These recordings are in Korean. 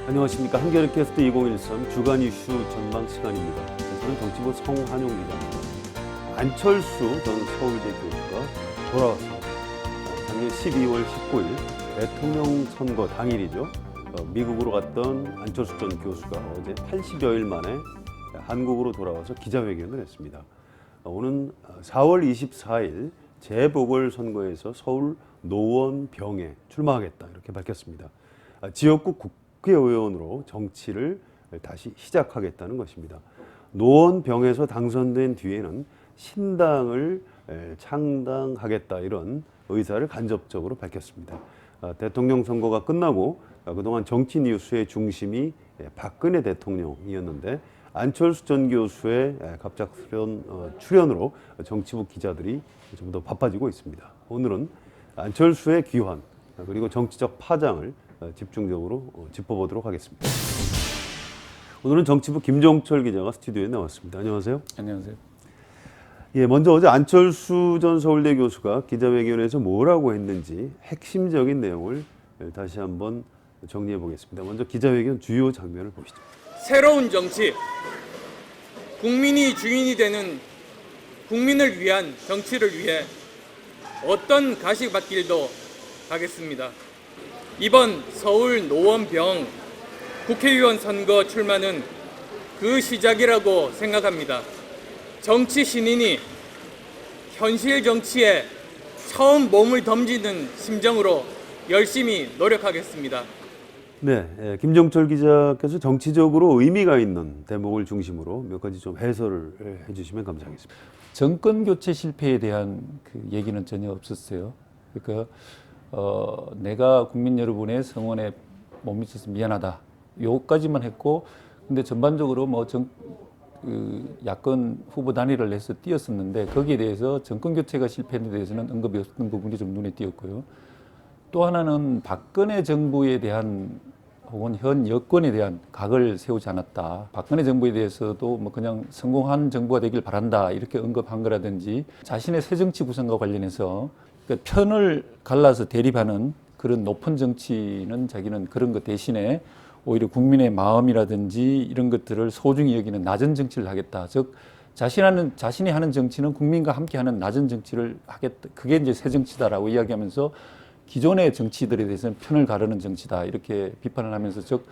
안녕하십니까. 한겨레 캐스트 2013 주간 이슈 전망 시간입니다. 저는 정치부 성한용 기자입니다. 안철수 전 서울대 교수가 돌아왔습니다. 작년 12월 19일 대통령 선거 당일이죠. 미국으로 갔던 안철수 전 교수가 어제 80여일 만에 한국으로 돌아와서 기자회견을 했습니다. 오는 4월 24일 재보궐선거에서 서울 노원병에 출마하겠다 이렇게 밝혔습니다. 지역구 국회의원으로 정치를 다시 시작하겠다는 것입니다. 노원병에서 당선된 뒤에는 신당을 창당하겠다 이런 의사를 간접적으로 밝혔습니다. 대통령 선거가 끝나고 그동안 정치 뉴스의 중심이 박근혜 대통령이었는데 안철수 전 교수의 갑작스런 출연으로 정치부 기자들이 좀 더 바빠지고 있습니다. 오늘은 안철수의 귀환 그리고 정치적 파장을 집중적으로 짚어보도록 하겠습니다. 오늘은 정치부 김종철 기자가 스튜디오에 나왔습니다. 안녕하세요. 안녕하세요. 예, 먼저 어제 안철수 전 서울대 교수가 기자회견에서 뭐라고 했는지 핵심적인 내용을 다시 한번 정리해 보겠습니다. 먼저 기자회견 주요 장면을 보시죠. 새로운 정치, 국민이 주인이 되는 국민을 위한 정치를 위해 어떤 가시밭길도 가겠습니다. 이번 서울 노원병 국회의원 선거 출마는 그 시작이라고 생각합니다. 정치 신인이 현실 정치에 처음 몸을 던지는 심정으로 열심히 노력하겠습니다. 네, 김종철 기자께서 정치적으로 의미가 있는 대목을 중심으로 몇 가지 좀 해설을 해주시면 감사하겠습니다. 정권 교체 실패에 대한 그 얘기는 전혀 없었어요. 그러니까 내가 국민 여러분의 성원에 못 미쳐서 미안하다. 요까지만 했고, 근데 전반적으로 야권 후보 단일을 내서 띄었었는데 거기에 대해서 정권 교체가 실패에 대해서는 언급이 없었던 부분이 좀 눈에 띄었고요. 또 하나는 박근혜 정부에 대한 혹은 현 여권에 대한 각을 세우지 않았다. 박근혜 정부에 대해서도 뭐 그냥 성공한 정부가 되길 바란다 이렇게 언급한 거라든지 자신의 새 정치 구성과 관련해서 그러니까 편을 갈라서 대립하는 그런 높은 정치는 자기는 그런 것 대신에 오히려 국민의 마음이라든지 이런 것들을 소중히 여기는 낮은 정치를 하겠다. 즉 자신이 하는 정치는 국민과 함께하는 낮은 정치를 하겠다. 그게 이제 새 정치다라고 이야기하면서 기존의 정치들에 대해서는 편을 가르는 정치다 이렇게 비판을 하면서 즉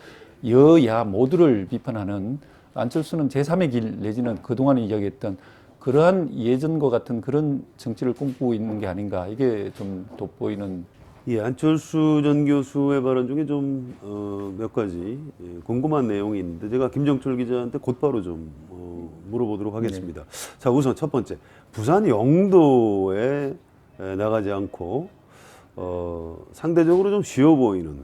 여야 모두를 비판하는 안철수는 제3의 길 내지는 그동안에 이야기했던 그러한 예전과 같은 그런 정치를 꿈꾸고 있는 게 아닌가 이게 좀 돋보이는. 예, 안철수 전 교수의 발언 중에 좀 몇 가지 궁금한 내용이 있는데 제가 김종철 기자한테 곧바로 좀 물어보도록 하겠습니다. 네. 자, 우선 첫 번째 부산 영도에 나가지 않고 상대적으로 좀 쉬워 보이는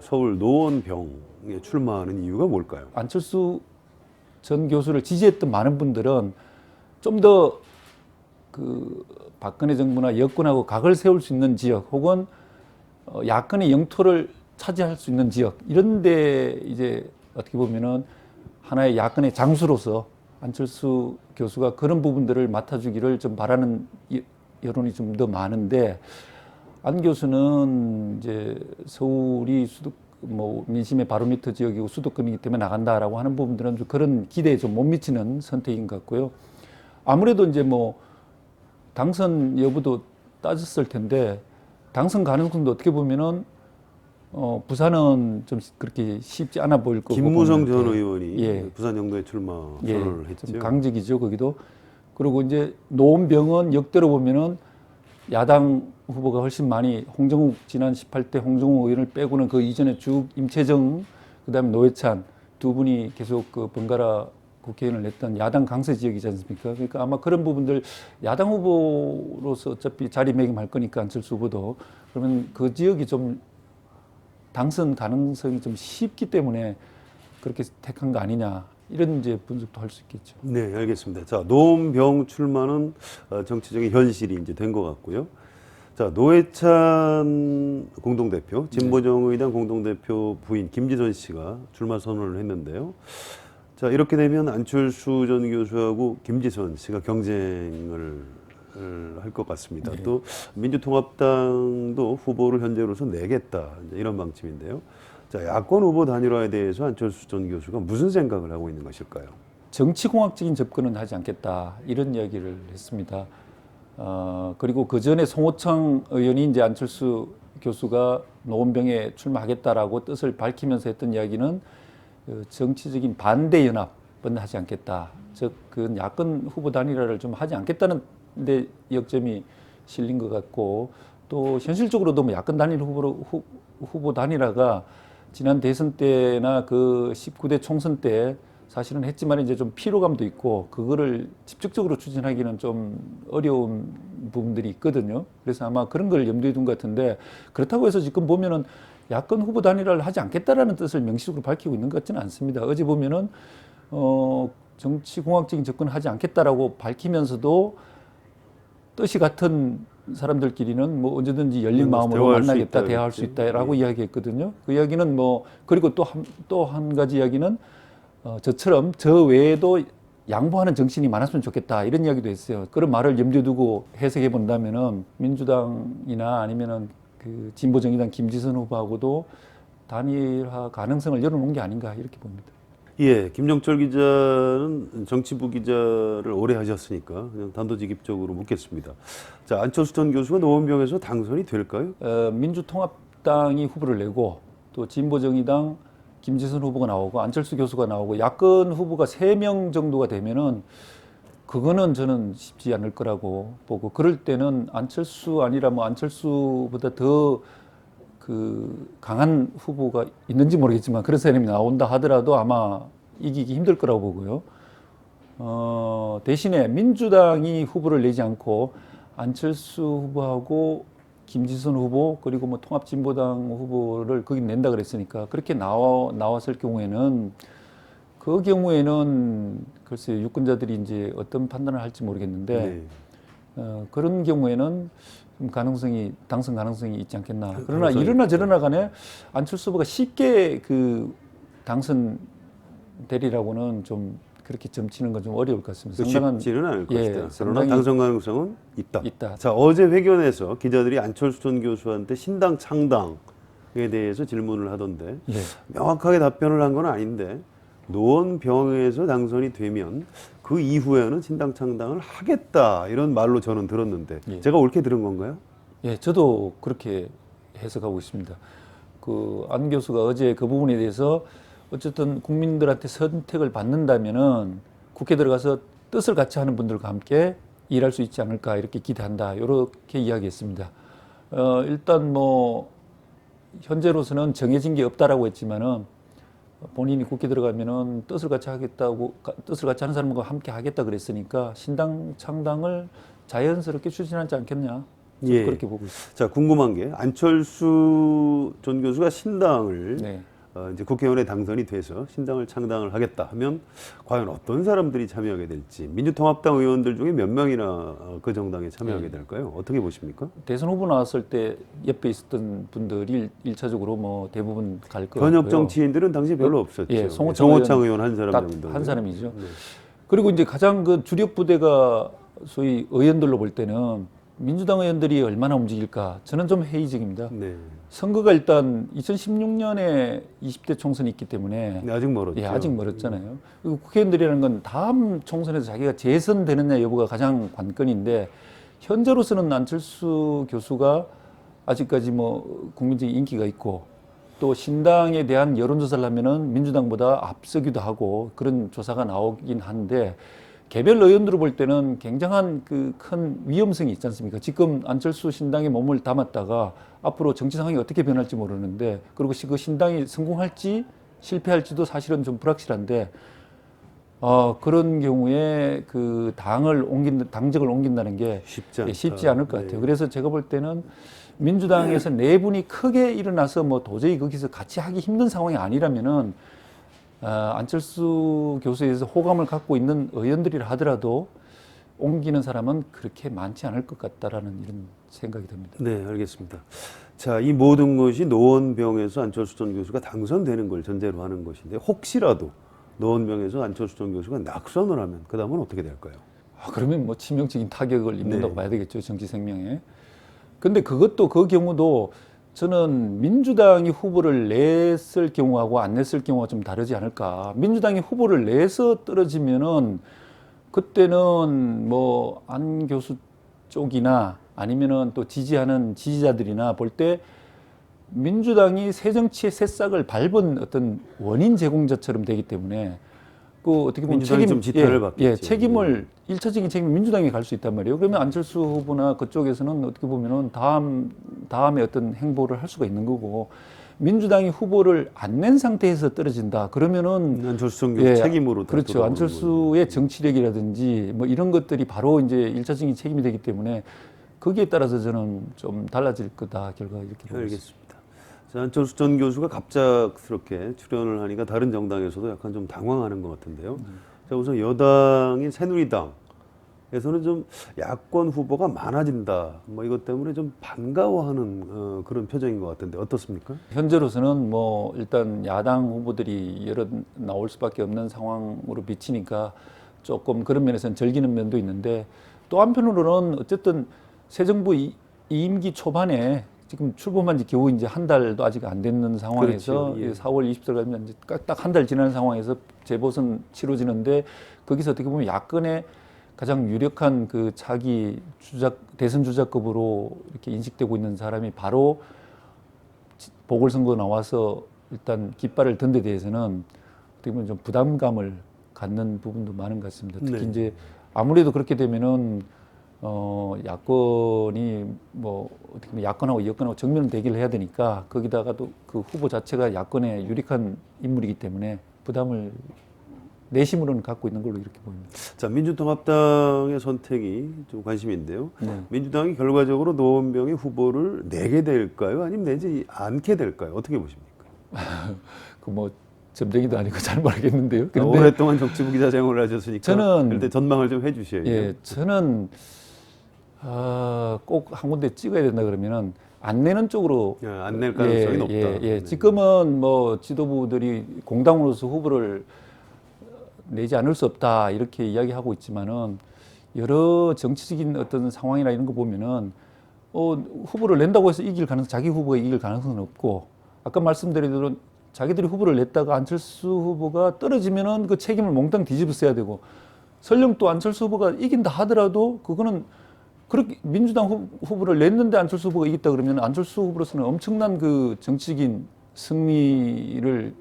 서울 노원병에 출마하는 이유가 뭘까요? 안철수 전 교수를 지지했던 많은 분들은 좀 더 그 박근혜 정부나 여권하고 각을 세울 수 있는 지역 혹은 야권의 영토를 차지할 수 있는 지역 이런데 이제 어떻게 보면은 하나의 야권의 장수로서 안철수 교수가 그런 부분들을 맡아주기를 좀 바라는 여론이 좀 더 많은데. 안 교수는 이제 서울이 민심의 바로미터 지역이고 수도권이기 때문에 나간다라고 하는 부분들은 좀 그런 기대에 좀 못 미치는 선택인 것 같고요. 아무래도 이제 당선 여부도 따졌을 텐데 당선 가능성도 어떻게 보면은 부산은 좀 그렇게 쉽지 않아 보일 거고. 김무성 전 의원이 부산 영도에 출마 선언을 했죠. 좀 강직이죠 거기도. 그리고 이제 노원병은 역대로 보면은 야당 후보가 훨씬 많이 지난 18대 홍정욱 의원을 빼고는 그 이전에 쭉 임채정 그다음에 노회찬 두 분이 계속 그 번갈아 국회의원을 냈던 야당 강세 지역이지 않습니까? 그러니까 아마 그런 부분들 야당 후보로서 어차피 자리매김할 거니까 안철수 후보도 그러면 그 지역이 좀 당선 가능성이 좀 쉽기 때문에 그렇게 택한 거 아니냐. 이런 이제 분석도 할 수 있겠죠. 네, 알겠습니다. 자, 노원병 출마는 정치적인 현실이 이제 된 것 같고요. 자, 노회찬 공동대표, 진보정의당 공동대표 부인 김지선 씨가 출마 선언을 했는데요. 자, 이렇게 되면 안철수 전 교수하고 김지선 씨가 경쟁을 할 것 같습니다. 네. 또 민주통합당도 후보를 현재로서 내겠다 이런 방침인데요. 자, 야권 후보 단일화에 대해서 안철수 전 교수가 무슨 생각을 하고 있는 것일까요? 정치공학적인 접근은 하지 않겠다 이런 이야기를 했습니다. 그리고 그 전에 송호창 의원이 이제 안철수 교수가 노원병에 출마하겠다라고 뜻을 밝히면서 했던 이야기는 정치적인 반대 연합은 하지 않겠다. 즉, 그 야권 후보 단일화를 좀 하지 않겠다는 데 역점이 실린 것 같고, 또 현실적으로도 뭐 야권 단일 후보 단일화가 지난 대선 때나 그 19대 총선 때 사실은 했지만 이제 좀 피로감도 있고 그거를 집중적으로 추진하기는 좀 어려운 부분들이 있거든요. 그래서 아마 그런 걸 염두에 둔 것 같은데, 그렇다고 해서 지금 보면은 야권 후보 단일화를 하지 않겠다라는 뜻을 명시적으로 밝히고 있는 것 같지는 않습니다. 어제 보면은 정치공학적인 접근을 하지 않겠다라고 밝히면서도 뜻이 같은 사람들끼리는 뭐 언제든지 열린 마음으로 만나겠다, 대화할 수 있다라고 이야기했거든요. 그 이야기는 뭐, 그리고 또 한 가지 이야기는 저처럼 저 외에도 양보하는 정신이 많았으면 좋겠다 이런 이야기도 했어요. 그런 말을 염두에 두고 해석해 본다면은 민주당이나 아니면은 그 진보정의당 김지선 후보하고도 단일화 가능성을 열어놓은 게 아닌가 이렇게 봅니다. 예, 김정철 기자는 정치부 기자를 오래 하셨으니까 그냥 단도직입적으로 묻겠습니다. 자, 안철수 전 교수가 노원병에서 당선이 될까요? 민주통합당이 후보를 내고 또 진보정의당 김지선 후보가 나오고 안철수 교수가 나오고 야권 후보가 3명 정도가 되면은 그거는 저는 쉽지 않을 거라고 보고, 그럴 때는 안철수 아니라 뭐 안철수보다 더 그 강한 후보가 있는지 모르겠지만 그런 사람이 나온다 하더라도 아마 이기기 힘들 거라고 보고요. 대신에 민주당이 후보를 내지 않고 안철수 후보하고 김지선 후보 그리고 뭐 통합진보당 후보를 거기 낸다 그랬으니까 그렇게 나왔을 경우에는 글쎄 유권자들이 이제 어떤 판단을 할지 모르겠는데 그런 경우에는 좀 당선 가능성이 있지 않겠나. 그러나 이러나 저러나 간에 안철수 후보가 쉽게 그 당선되리라고는 좀 그렇게 점치는 건 좀 어려울 것 같습니다. 쉽지는 않을 것이다. 그러나 상당히 당선 가능성은 있다. 있다. 자, 어제 회견에서 기자들이 안철수 전 교수한테 신당 창당에 대해서 질문을 하던데 예. 명확하게 답변을 한 건 아닌데 노원병에서 당선이 되면 그 이후에는 신당 창당을 하겠다 이런 말로 저는 들었는데 제가 옳게 들은 건가요? 예, 저도 그렇게 해석하고 있습니다. 그 안 교수가 어제 그 부분에 대해서 어쨌든 국민들한테 선택을 받는다면은 국회 들어가서 뜻을 같이 하는 분들과 함께 일할 수 있지 않을까 이렇게 기대한다 이렇게 이야기했습니다. 일단 뭐 현재로서는 정해진 게 없다라고 했지만은 본인이 국회 들어가면은 뜻을 같이 하는 사람과 함께 하겠다 그랬으니까 신당 창당을 자연스럽게 추진하지 않겠냐 예. 그렇게 보고 있습니다. 자, 궁금한 게 안철수 전 교수가 신당을 네. 이제 국회의원에 당선이 돼서 신당을 창당을 하겠다 하면 과연 어떤 사람들이 참여하게 될지 민주통합당 의원들 중에 몇 명이나 그 정당에 참여하게 될까요? 어떻게 보십니까? 대선 후보 나왔을 때 옆에 있었던 분들이 1차적으로 뭐 대부분 갈 거고요. 현역 정치인들은 당시 별로 없었죠. 예, 송호창 의원 한 사람 딱 정도. 한 사람이죠. 그리고 이제 가장 그 주력 부대가 소위 의원들로 볼 때는 민주당 의원들이 얼마나 움직일까 저는 좀 회의적입니다. 네. 선거가 일단 2016년에 20대 총선이 있기 때문에 네, 아직 멀었죠. 예, 아직 멀었잖아요. 그리고 국회의원들이라는 건 다음 총선에서 자기가 재선되느냐 여부가 가장 관건인데 현재로서는 안철수 교수가 아직까지 뭐 국민적인 인기가 있고 또 신당에 대한 여론조사를 하면은 민주당보다 앞서기도 하고 그런 조사가 나오긴 한데 개별 의원들을 볼 때는 굉장한 그 큰 위험성이 있지 않습니까? 지금 안철수 신당에 몸을 담았다가 앞으로 정치 상황이 어떻게 변할지 모르는데 그리고 그 신당이 성공할지 실패할지도 사실은 좀 불확실한데 그런 경우에 그 당적을 옮긴다는 게 쉽지 않을 것 같아요. 그래서 제가 볼 때는 민주당에서 내분이 크게 일어나서 뭐 도저히 거기서 같이 하기 힘든 상황이 아니라면은 안철수 교수에 대해서 호감을 갖고 있는 의원들이라 하더라도 옮기는 사람은 그렇게 많지 않을 것 같다라는 이런 생각이 듭니다. 네, 알겠습니다. 자, 이 모든 것이 노원병에서 안철수 전 교수가 당선되는 걸 전제로 하는 것인데 혹시라도 노원병에서 안철수 전 교수가 낙선을 하면 그 다음은 어떻게 될까요? 그러면 뭐 치명적인 타격을 입는다고 봐야 되겠죠, 정치 생명에. 근데 그 경우도 저는 민주당이 후보를 냈을 경우하고 안 냈을 경우가 좀 다르지 않을까. 민주당이 후보를 내서 떨어지면은 그때는 뭐 안 교수 쪽이나 아니면은 또 지지하는 지지자들이나 볼 때 민주당이 새 정치의 새싹을 밟은 어떤 원인 제공자처럼 되기 때문에 그 어떻게 보면 민주당이 좀 지탄을 받겠지. 책임을 일차적인 책임 민주당이 갈 수 있단 말이에요. 그러면 안철수 후보나 그쪽에서는 어떻게 보면은 다음에 어떤 행보를 할 수가 있는 거고 민주당이 후보를 안 낸 상태에서 떨어진다. 그러면은 안철수 전 교수 책임으로 그렇죠. 돌아오는 안철수의 정치력이라든지 뭐 이런 것들이 바로 이제 일차적인 책임이 되기 때문에 거기에 따라서 저는 좀 달라질 거다 결과가 이렇게 보고 있습니다. 알겠습니다. 자, 안철수 전 교수가 갑작스럽게 출연을 하니까 다른 정당에서도 약간 좀 당황하는 것 같은데요. 자, 우선 여당인 새누리당에서는 좀 야권 후보가 많아진다. 뭐 이것 때문에 좀 반가워하는 그런 표정인 것 같은데 어떻습니까? 현재로서는 뭐 일단 야당 후보들이 여러 나올 수밖에 없는 상황으로 비치니까 조금 그런 면에서는 즐기는 면도 있는데 또 한편으로는 어쨌든 새 정부 임기 초반에 지금 출범한 지 겨우 이제 한 달도 아직 안 됐는 상황에서 그렇죠. 예. 4월 20일 가면 이제 딱 한 달 지난 상황에서 재보선 치러지는데 거기서 어떻게 보면 야권의 가장 유력한 그 차기 대선 주자급으로 이렇게 인식되고 있는 사람이 바로 보궐선거 나와서 일단 깃발을 든 데 대해서는 어떻게 보면 좀 부담감을 갖는 부분도 많은 것 같습니다. 특히 네. 이제 아무래도 그렇게 되면은 야권이 뭐 어떻게 보면 야권하고 여권하고 정면 대결을 해야 되니까 거기다가도 그 후보 자체가 야권의 유력한 인물이기 때문에 부담을 내심으로는 갖고 있는 걸로 이렇게 보입니다. 자, 민주통합당의 선택이 좀 관심인데요. 네. 민주당이 결과적으로 노원병의 후보를 내게 될까요? 아니면 내지 않게 될까요? 어떻게 보십니까? 그 뭐 점쟁이도 아니고 잘 모르겠는데요. 오랫동안 정치부 기자 생활을 하셨으니까 저는 그럴 때 전망을 좀 해주셔야죠. 예, 저는 꼭 한 군데 찍어야 된다 그러면은 안 내는 쪽으로 안 낼 가능성이 높다. 네. 지금은 뭐 지도부들이 공당으로서 후보를 내지 않을 수 없다 이렇게 이야기하고 있지만은 여러 정치적인 어떤 상황이나 이런 거 보면은 후보를 낸다고 해서 자기 후보가 이길 가능성은 없고 아까 말씀드린 대로 자기들이 후보를 냈다가 안철수 후보가 떨어지면은 그 책임을 몽땅 뒤집어 써야 되고 설령 또 안철수 후보가 이긴다 하더라도 그거는 그렇게 민주당 후보를 냈는데 안철수 후보가 이겼다 그러면 안철수 후보로서는 엄청난 그 정치적인 승리를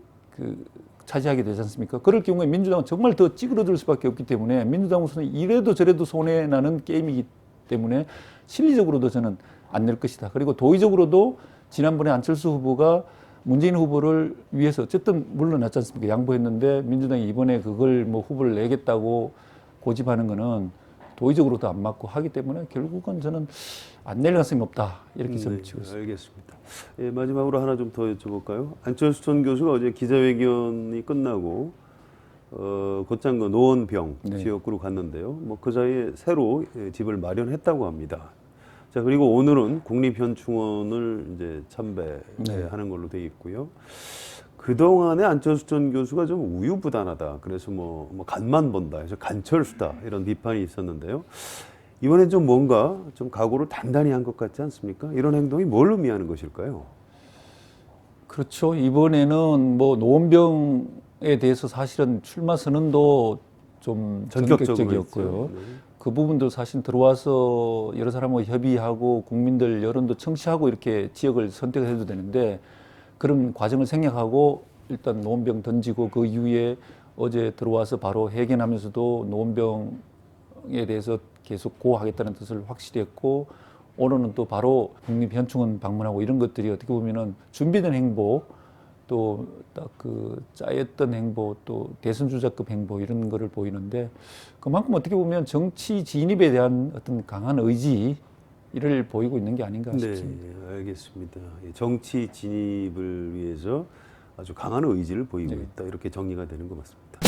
차지하게 되지 않습니까? 그럴 경우에 민주당은 정말 더 찌그러들 수밖에 없기 때문에 민주당으로서는 이래도 저래도 손해나는 게임이기 때문에 실리적으로도 저는 안 낼 것이다. 그리고 도의적으로도 지난번에 안철수 후보가 문재인 후보를 위해서 어쨌든 물러났지 않습니까? 양보했는데 민주당이 이번에 그걸 뭐 후보를 내겠다고 고집하는 거는 도의적으로도 안 맞고 하기 때문에 결국은 저는 안 낼 가능성이 높다. 이렇게 점치고 있습니다. 알겠습니다. 예, 마지막으로 하나 좀 더 여쭤볼까요? 안철수 전 교수가 어제 기자회견이 끝나고 곧장 그 노원병 네. 지역구로 갔는데요. 뭐 그 사이에 새로 집을 마련했다고 합니다. 자, 그리고 오늘은 국립현충원을 이제 참배하는 걸로 돼 있고요. 그동안에 안철수 전 교수가 좀 우유부단하다. 그래서 뭐 간만 본다. 해서 간철수다. 이런 비판이 있었는데요. 이번엔 좀 뭔가 좀 각오를 단단히 한 것 같지 않습니까? 이런 행동이 뭘 의미하는 것일까요? 그렇죠. 이번에는 뭐 노원병에 대해서 사실은 출마 선언도 좀 전격적이었고요. 네. 그 부분도 사실 들어와서 여러 사람과 협의하고 국민들 여론도 청취하고 이렇게 지역을 선택해도 되는데 그런 과정을 생략하고 일단 노원병 던지고 그 이후에 어제 들어와서 바로 회견하면서도 노원병에 대해서 계속 고하겠다는 뜻을 확실히 했고 오늘은 또 바로 국립현충원 방문하고 이런 것들이 어떻게 보면은 준비된 행보 또 딱 그 짜였던 행보 또 대선 주자급 행보 이런 거를 보이는데 그만큼 어떻게 보면 정치 진입에 대한 어떤 강한 의지를 보이고 있는 게 아닌가 싶습니다. 네, 알겠습니다. 정치 진입을 위해서 아주 강한 의지를 보이고 있다. 이렇게 정리가 되는 것 같습니다.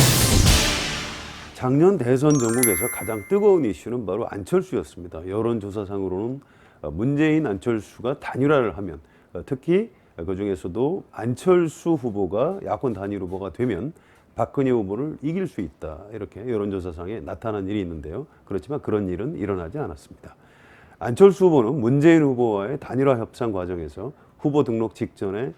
작년 대선 전국에서 가장 뜨거운 이슈는 바로 안철수였습니다. 여론조사상으로는 문재인, 안철수가 단일화를 하면 특히 그중에서도 안철수 후보가 야권 단일 후보가 되면 박근혜 후보를 이길 수 있다. 이렇게 여론조사상에 나타난 일이 있는데요. 그렇지만 그런 일은 일어나지 않았습니다. 안철수 후보는 문재인 후보와의 단일화 협상 과정에서 후보 등록 직전에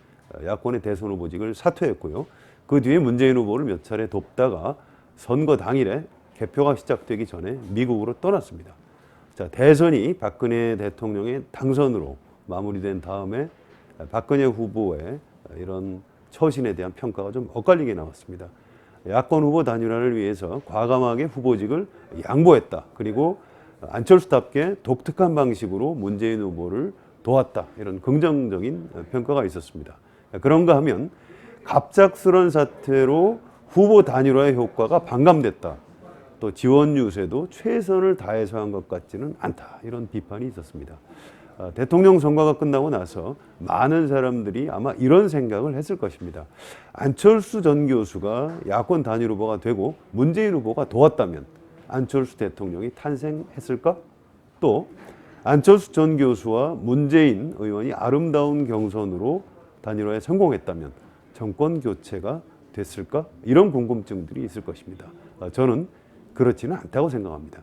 야권의 대선 후보직을 사퇴했고요. 그 뒤에 문재인 후보를 몇 차례 돕다가 선거 당일에 개표가 시작되기 전에 미국으로 떠났습니다. 자, 대선이 박근혜 대통령의 당선으로 마무리된 다음에 박근혜 후보의 이런 처신에 대한 평가가 좀 엇갈리게 나왔습니다. 야권 후보 단일화를 위해서 과감하게 후보직을 양보했다. 그리고 안철수답게 독특한 방식으로 문재인 후보를 도왔다. 이런 긍정적인 평가가 있었습니다. 그런가 하면 갑작스런 사태로 후보 단일화의 효과가 반감됐다. 또 지원 유세도 최선을 다해서 한 것 같지는 않다. 이런 비판이 있었습니다. 대통령 선거가 끝나고 나서 많은 사람들이 아마 이런 생각을 했을 것입니다. 안철수 전 교수가 야권 단일 후보가 되고 문재인 후보가 도왔다면 안철수 대통령이 탄생했을까? 또 안철수 전 교수와 문재인 의원이 아름다운 경선으로 단일화에 성공했다면 정권 교체가 됐을까? 이런 궁금증들이 있을 것입니다. 저는 그렇지는 않다고 생각합니다.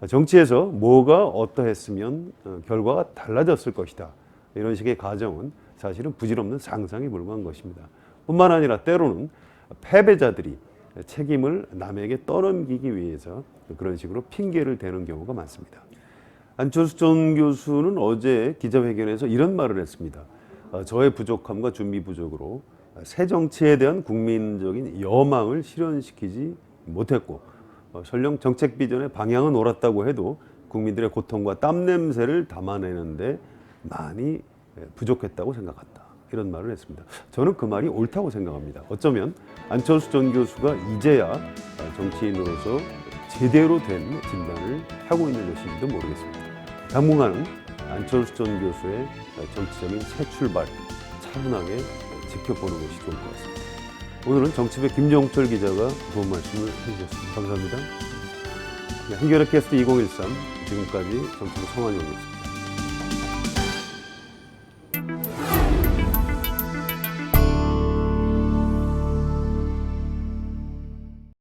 정치에서 뭐가 어떠했으면 결과가 달라졌을 것이다. 이런 식의 가정은 사실은 부질없는 상상에 불과한 것입니다. 뿐만 아니라 때로는 패배자들이 책임을 남에게 떠넘기기 위해서 그런 식으로 핑계를 대는 경우가 많습니다. 안철수 전 교수는 어제 기자회견에서 이런 말을 했습니다. 저의 부족함과 준비 부족으로 새 정치에 대한 국민적인 여망을 실현시키지 못했고 설령 정책 비전의 방향은 옳았다고 해도 국민들의 고통과 땀 냄새를 담아내는데 많이 부족했다고 생각한다. 이런 말을 했습니다. 저는 그 말이 옳다고 생각합니다. 어쩌면 안철수 전 교수가 이제야 정치인으로서 제대로 된 진단을 하고 있는 것인지도 모르겠습니다. 당분간은 안철수 전 교수의 정치적인 새 출발 차분하게 지켜보는 것이 좋을 것 같습니다. 오늘은 정치부의 김정철 기자가 좋은 말씀을 해주셨습니다. 감사합니다. 한겨레 캐스트 2013 지금까지 정치부 성환영이었습니다.